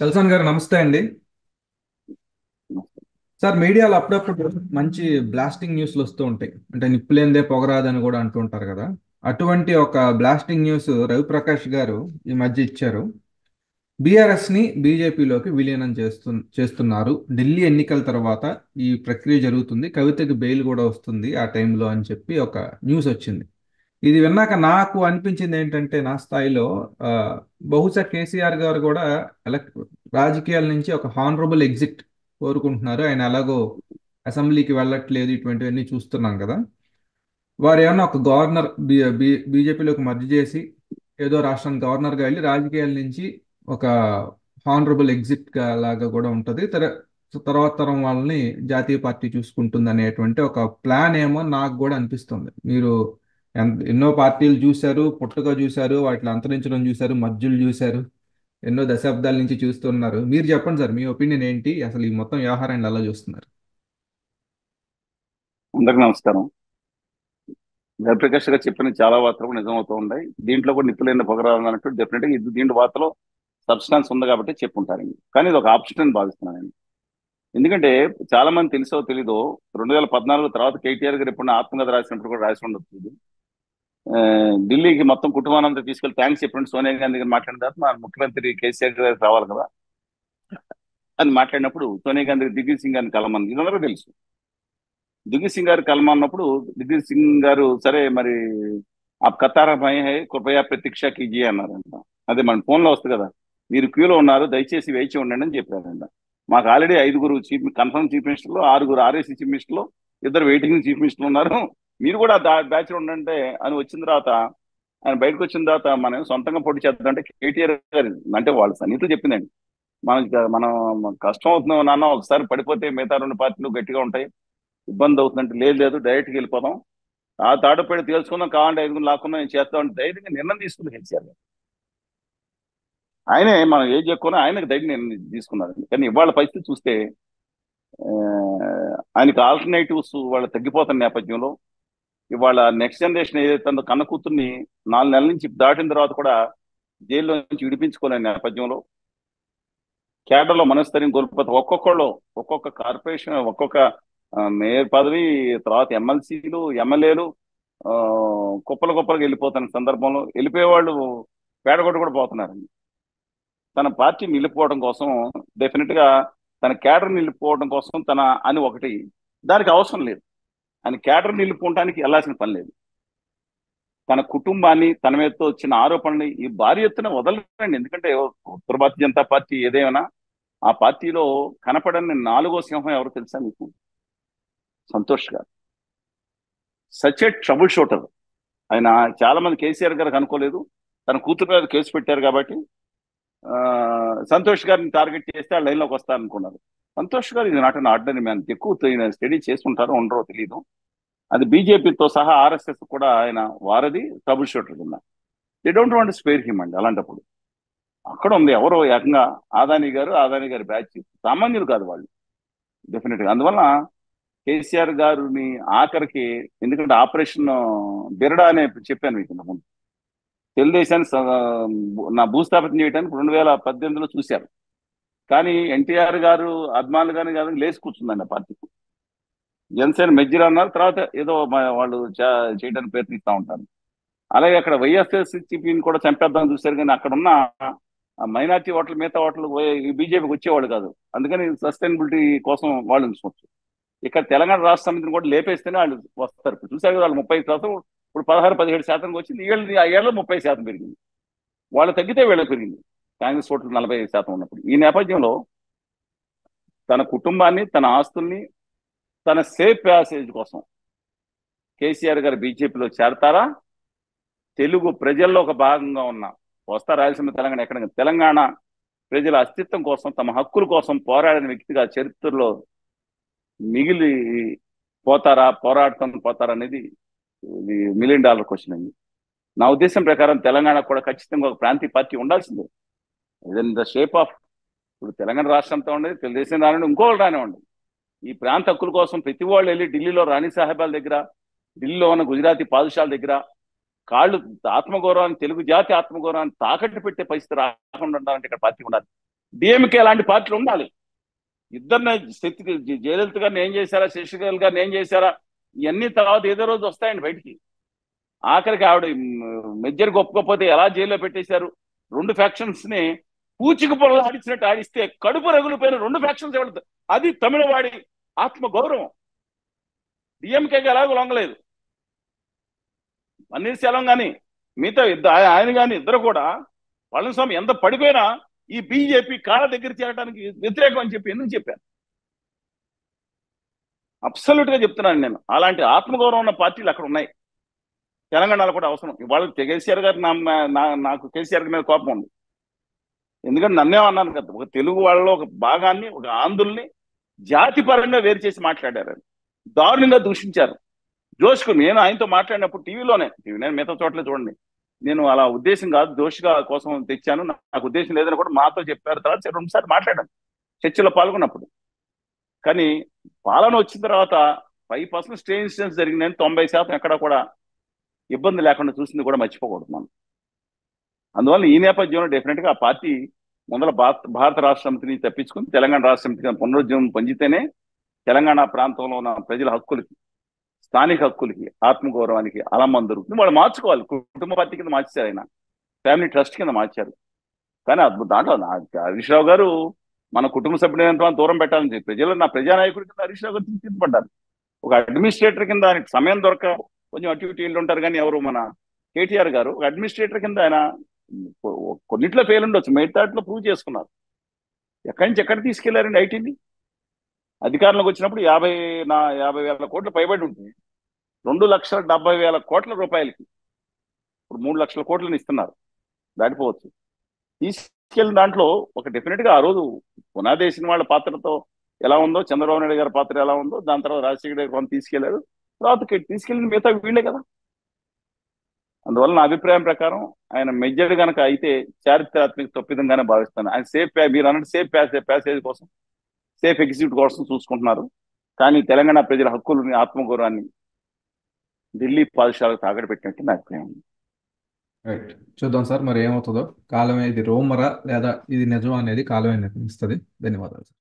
చల్సాన్ గారు నమస్తే అండి. సార్, మీడియాలో అప్పుడప్పుడు మంచి బ్లాస్టింగ్ న్యూస్లు వస్తూ ఉంటాయి. అంటే నిప్పులేందే పొగరాదని కూడా అంటూ ఉంటారు కదా. అటువంటి ఒక బ్లాస్టింగ్ న్యూస్ రవిప్రకాష్ గారు ఈ మధ్య ఇచ్చారు. బీఆర్ఎస్ ని బీజేపీలోకి విలీనం చేస్తున్నారు. ఢిల్లీ ఎన్నికల తర్వాత ఈ ప్రక్రియ జరుగుతుంది. కవితకి బెయిల్ కూడా వస్తుంది ఆ టైంలో అని చెప్పి ఒక న్యూస్ వచ్చింది. ఇది విన్నాక నాకు అనిపించింది ఏంటంటే, నా స్థాయిలో ఆ, బహుశా కేసీఆర్ గారు కూడా ఎలక్ రాజకీయాల నుంచి ఒక హానరబుల్ ఎగ్జిట్ కోరుకుంటున్నారు. ఆయన ఎలాగో అసెంబ్లీకి వెళ్ళట్లేదు, ఇటువంటివన్నీ చూస్తున్నాం కదా. వారు ఏమన్నా ఒక గవర్నర్ బీజేపీలోకి మర్జి చేసి ఏదో రాష్ట్రం గవర్నర్గా వెళ్ళి రాజకీయాల నుంచి ఒక హానరబుల్ ఎగ్జిట్ లాగా కూడా ఉంటుంది. తర్వాత తరం వాళ్ళని జాతీయ పార్టీ చూసుకుంటుంది అనేటువంటి ఒక ప్లాన్ ఏమో నాకు కూడా అనిపిస్తుంది. మీరు ఎన్నో పార్టీలు చూశారు, పుట్టుక చూశారు, వాటిని అంతరించడం చూశారు, మధ్యలు చూశారు, ఎన్నో దశాబ్దాల నుంచి చూస్తున్నారు. మీరు చెప్పండి సార్, మీ ఒపీనియన్ ఏంటి? అసలు ఈ మొత్తం వ్యవహారాన్ని ఎలా చూస్తున్నారు? అందరికి నమస్కారం. జయప్రకాష్ గారు చెప్పిన చాలా వార్తలు నిజం అవుతూ ఉన్నాయి. దీంట్లో కూడా నిప్పులేని పొగరాలు అన్నట్టు డెఫినెట్ గా దీంట్లో వార్తలో సబ్స్టాన్స్ ఉంది కాబట్టి చెప్పుంటారండి. కానీ ఇది ఒక ఆప్షన్ అని భావిస్తున్నాను నేను. ఎందుకంటే చాలా మంది తెలుసో తెలీదో 2014 తర్వాత కేటీఆర్ గారు ఎప్పుడు ఆత్మకథ రాసినప్పుడు కూడా రాసి ఉండొచ్చు ఇది. ఆ, ఢిల్లీకి మొత్తం కుటుంబానంతా తీసుకెళ్లి థ్యాంక్స్ చెప్పినట్టు సోనియా గాంధీ గారు మాట్లాడిన తర్వాత మా ముఖ్యమంత్రి కేసీఆర్ గారు రావాలి కదా అని మాట్లాడినప్పుడు సోనియా గాంధీ దిగ్విజయ్ సింగ్ గారిని కలమని ఇది అందరూ తెలుసు. దిగ్విజయ్ సింగ్ గారు కలమన్నప్పుడు దిగ్విజయ్ సింగ్ గారు సరే మరి आप कतार में है कृपया प्रतीक्षा कीजिए అన్నారంట. అదే మన ఫోన్లో వస్తుంది కదా, మీరు క్యూలో ఉన్నారు దయచేసి వేచి ఉండండి అని చెప్పారంట. మాకు ఆల్రెడీ ఐదుగురు కన్ఫర్మ్ చీఫ్ మినిస్టర్లు, ఆరుగురు ఆర్ఏసీ చీఫ్ మినిస్టర్లు, ఇద్దరు వెయిటింగ్ చీఫ్ మినిస్టర్లు ఉన్నారు. మీరు కూడా బ్యాచ్ ఉండంటే అని వచ్చిన తర్వాత ఆయన బయటకు వచ్చిన తర్వాత మనం సొంతంగా పోటీ చేద్దాం అంటే కేటీఆర్ గారు అంటే వాళ్ళు సన్నిహితులు చెప్పిందండి. మనం కష్టం అవుతున్నాం నాన్న, ఒకసారి పడిపోతే మిగతా రెండు పార్టీలు గట్టిగా ఉంటాయి, ఇబ్బంది అవుతుందంటే లేదు లేదు డైరెక్ట్గా వెళ్ళిపోదాం, ఆ తాడుపేట తేల్చుకుందాం, కావాలంటే ఐదుగురు లాక్కున్నా నేను చేస్తామని ధైర్యంగా నిర్ణయం తీసుకుంది కేసీఆర్ గారు. ఆయనే మనం ఏం చెప్పుకున్నా ఆయనకు ధైర్యం నిర్ణయం తీసుకున్నారు. కానీ ఇవాళ పరిస్థితి చూస్తే ఆ, ఆయనకి ఆల్టర్నేటివ్స్ వాళ్ళు తగ్గిపోతున్న నేపథ్యంలో ఇవాళ నెక్స్ట్ జనరేషన్ ఏదైతే ఉందో కన్న కూతుర్ని 4 నెలల నుంచి దాటిన తర్వాత కూడా జైల్లో నుంచి విడిపించుకోలేని నేపథ్యంలో కేడర్లో మనస్థైర్యం కోల్పోతే ఒక్కొక్కళ్ళు ఒక్కొక్క కార్పొరేషన్ ఒక్కొక్క మేయర్ పదవి, తర్వాత ఎమ్మెల్సీలు ఎమ్మెల్యేలు కుప్పలు కుప్పలుగా వెళ్ళిపోతున్న సందర్భంలో వెళ్ళిపోయేవాళ్ళు పేడగొట్టు కూడా పోతున్నారండి. తన పార్టీ నిలిపోవడం కోసం డెఫినెట్ గా తన క్యాడర్ నిలిపోవడం కోసం తన అని ఒకటి దానికి అవసరం లేదు. ఆయన క్యాడర్ నిలుపుకోవడానికి వెళ్ళాల్సిన పని లేదు. తన కుటుంబాన్ని తన మీద వచ్చిన ఆరోపణలు ఈ భారీ ఎత్తున వదలండి. ఎందుకంటే ఉత్తర భారతీయ జనతా పార్టీ ఏదేమైనా ఆ పార్టీలో కనపడని నాలుగో సింహం ఎవరు తెలుసా మీకు? సంతోష్ గారు. Such a trouble shooter. ఆయన చాలా మంది కేసీఆర్ గారికి అనుకోలేదు, తన కూతురు మీద కేసు పెట్టారు కాబట్టి ఆ, సంతోష్ గారిని టార్గెట్ చేస్తే ఆ లైన్లోకి వస్తారనుకున్నారు. సంతోష్ గారు ఇది నాట్ అన్ ఆర్డినరీ మ్యాన్. ఎక్కువ స్టడీ చేసుకుంటారో ఉండరో తెలియదు. అది బీజేపీతో సహా ఆర్ఎస్ఎస్ కూడా ఆయన వారధి ట్రబుల్ షూటర్ కింద. They don't want spare him అండి. అలాంటప్పుడు అక్కడ ఉంది ఎవరో ఏకంగా ఆదాని గారి బ్యాచ్, సామాన్యులు కాదు వాళ్ళు డెఫినెట్ గా. అందువల్ల కేసీఆర్ గారిని ఆఖరికి, ఎందుకంటే ఆపరేషన్ బిరడా అనే చెప్పాను మీకు ఇంతకు ముందు, తెలుగుదేశాన్ని నా భూస్థాపితం చేయడానికి 2018లో చూశారు. కానీ ఎన్టీఆర్ గారు అభిమానులు కానీ కాదు లేచి కూర్చుందండి ఆ పార్టీకి. జనసేన మెజ్జిరా అన్నారు, తర్వాత ఏదో వాళ్ళు చేయడానికి ప్రయత్నిస్తూ ఉంటారు. అలాగే అక్కడ వైఎస్ఆర్సీపీని కూడా చంపేద్దాం చూశారు, కానీ అక్కడ ఉన్న మైనార్టీ ఓట్లు మిగతా ఓట్లు బీజేపీకి వచ్చేవాళ్ళు కాదు. అందుకని సస్టైనబిలిటీ కోసం వాళ్ళు ఉంచుకోవచ్చు. ఇక్కడ తెలంగాణ రాష్ట్ర సమితిని కూడా లేపేస్తేనే వాళ్ళు వస్తారు. ఇప్పుడు చూశారు కదా, వాళ్ళు 30%, ఇప్పుడు 16-17% వచ్చింది. ఆ ఏళ్ళలో 30% పెరిగింది. వాళ్ళు తగ్గితే వీళ్ళకి పెరిగింది. కాంగ్రెస్ ఓట్లు 45% ఉన్నప్పుడు. ఈ నేపథ్యంలో తన కుటుంబాన్ని, తన ఆస్తుల్ని, తన సేఫ్ ప్యాసేజ్ కోసం కేసీఆర్ గారు బీజేపీలో చేరతారా? తెలుగు ప్రజల్లో ఒక భాగంగా ఉన్న వస్తా రాయలసీమ తెలంగాణ ఎక్కడ తెలంగాణ ప్రజల అస్తిత్వం కోసం, తమ హక్కుల కోసం పోరాడిన వ్యక్తిగా చరిత్రలో మిగిలి పోతారా అనేది ఇది $1,000,000 క్వశ్చన్ అండి. నా ఉద్దేశం ప్రకారం తెలంగాణ కూడా ఖచ్చితంగా ఒక ప్రాంతీయ పార్టీ ఉండాల్సిందే. ఇన్ ద షేప్ ఆఫ్, ఇప్పుడు తెలంగాణ రాష్ట్రంతో ఉండేది, తెలుగుదేశం రానివ్వండి, ఇంకోళ్ళు రానివ్వండి, ఈ ప్రాంత హక్కుల కోసం ప్రతి వాళ్ళు వెళ్ళి ఢిల్లీలో రాణి సాహెబాల దగ్గర, ఢిల్లీలో ఉన్న గుజరాతీ పాదుషాల దగ్గర కాళ్ళు ఆత్మగౌరవాన్ని, తెలుగు జాతి ఆత్మగౌరవాన్ని తాకట్టు పెట్టే పరిస్థితి రాకుండా ఉండాలంటే ఇక్కడ పార్టీ ఉండాలి. డిఎంకే లాంటి పార్టీలు ఉండాలి. ఇద్దరిని జయలలిత గారిని ఏం చేశారా, శశికళ గారిని ఏం చేశారా, ఇవన్నీ తర్వాత ఏదో రోజు వస్తాయండి బయటికి. ఆఖరికి ఆవిడ మెజ్జర్ గొప్పకపోతే ఎలా జైల్లో పెట్టేశారు. రెండు ఫ్యాక్షన్స్ ని పూచిక పొరలు ఆడిచ్చినట్టు ఆడిస్తే కడుపు రగులిపోయిన రెండు ఫ్యాక్షన్స్ ఎవరు, అది తమిళవాడి ఆత్మ గౌరవం. డిఎంకేకి ఎలాగో లొంగలేదు. పన్నీర్సెల్వం కానీ మిగతా ఆయన కానీ ఇద్దరు కూడా పళనిస్వామి ఎంత పడిపోయినా ఈ బీజేపీ కాళ్ళ దగ్గర చేరడానికి వ్యతిరేకం అని చెప్పి ఎందుకు చెప్పారు? అబ్సల్యూట్ గా చెప్తున్నాను నేను. అలాంటి ఆత్మగౌరవం ఉన్న పార్టీలు అక్కడ ఉన్నాయి. తెలంగాణలో కూడా అవసరం. ఇవాళ కేసీఆర్ గారు నాకు కేసీఆర్ మీద కోపం ఉంది. ఎందుకంటే నన్నే అన్నాను కదా, ఒక తెలుగు వాళ్ళలో ఒక భాగాన్ని, ఒక ఆంధ్రుల్ని జాతి పరంగా వేరు చేసి మాట్లాడారు, దారుణంగా దూషించారు. జోష్కు నేను ఆయనతో మాట్లాడినప్పుడు టీవీలోనే మిగతా చోట్ల చూడండి, నేను అలా ఉద్దేశం కాదు, జోష్గా కోసం తెచ్చాను, నాకు ఉద్దేశం లేదని కూడా మాతో చెప్పారు. తర్వాత రెండుసార్లు మాట్లాడాను చర్చలో పాల్గొన్నప్పుడు. కానీ పాలన వచ్చిన తర్వాత 5% స్టే ఇన్సిడెంట్స్ జరిగిందని 90% ఎక్కడా కూడా ఇబ్బంది లేకుండా చూసింది కూడా మర్చిపోకూడదు మనం. అందువల్ల ఈ నేపథ్యంలో డెఫినెట్ గా ఆ పార్టీ ముందర భారత రాష్ట్ర సమితిని తప్పించుకుని తెలంగాణ రాష్ట్ర సమితిగా పునరుద్యమం పొందితేనే తెలంగాణ ప్రాంతంలో ఉన్న ప్రజల హక్కులకి, స్థానిక హక్కులకి, ఆత్మగౌరవానికి అలమ్మం దొరుకుతుంది. వాళ్ళు మార్చుకోవాలి. కుటుంబ పార్టీ కింద మార్చారు, ఆయన ఫ్యామిలీ ట్రస్ట్ కింద మార్చారు. కానీ దాంట్లో హరీష్ రావు గారు మన కుటుంబ సభ్యులంతా దూరం పెట్టాలని చెప్పి ప్రజలు, నా ప్రజానాయకుడి కింద హరీష్ రావు గారు తీర్చిదిద్దపడ్డారు. ఒక అడ్మినిస్ట్రేటర్ కింద ఆయనకు సమయం దొరక కొంచెం అటు ఇటు వీళ్ళు ఉంటారు. కానీ ఎవరు మన కేటీఆర్ గారు ఒక అడ్మినిస్ట్రేటర్ కింద ఆయన కొన్నిట్లో ఫెయిల్ ఉండొచ్చు, మిగతాట్లో ప్రూవ్ చేసుకున్నారు. ఎక్కడి నుంచి ఎక్కడ తీసుకెళ్లారండి ఐటీని? అధికారంలోకి వచ్చినప్పుడు 50,000 కోట్లు పైబడి ఉంటుంది. 2,70,000 కోట్ల రూపాయలకి ఇప్పుడు 3 లక్షల కోట్లను ఇస్తున్నారు. దాటిపోవచ్చు. తీసుకెళ్లిన దాంట్లో ఒక డెఫినెట్ గా ఆ రోజు పునాదేశిన వాళ్ళ పాత్రతో ఎలా ఉందో, చంద్రబాబు నాయుడు గారి పాత్ర ఎలా ఉందో, దాని తర్వాత రాజశేఖర గారు కొంత తీసుకెళ్లారు. తర్వాత తీసుకెళ్లిన మిగతా వీళ్ళే కదా. అందువల్ల నా అభిప్రాయం ప్రకారం ఆయన మెజర్ కనుక అయితే చారిత్రాత్మక తప్పిదంగానే భావిస్తాను. ఆయన మీరు అన్నట్టు సేఫ్ ప్యాసేజ్ కోసం, సేఫ్ ఎగ్జిక్యూట్ కోసం చూసుకుంటున్నారు. కానీ తెలంగాణ ప్రజల హక్కులని, ఆత్మగౌరవాన్ని ఢిల్లీ పాఠశాలకు తాగడ పెట్టినట్టు నా అభిప్రాయం. రైట్, చూద్దాం సార్ మరి ఏమవుతుందో. కాలమే ఇది రూమరా లేదా ఇది నిజం అనేది కాలమే నిర్ణయిస్తుంది. ధన్యవాదాలు సార్.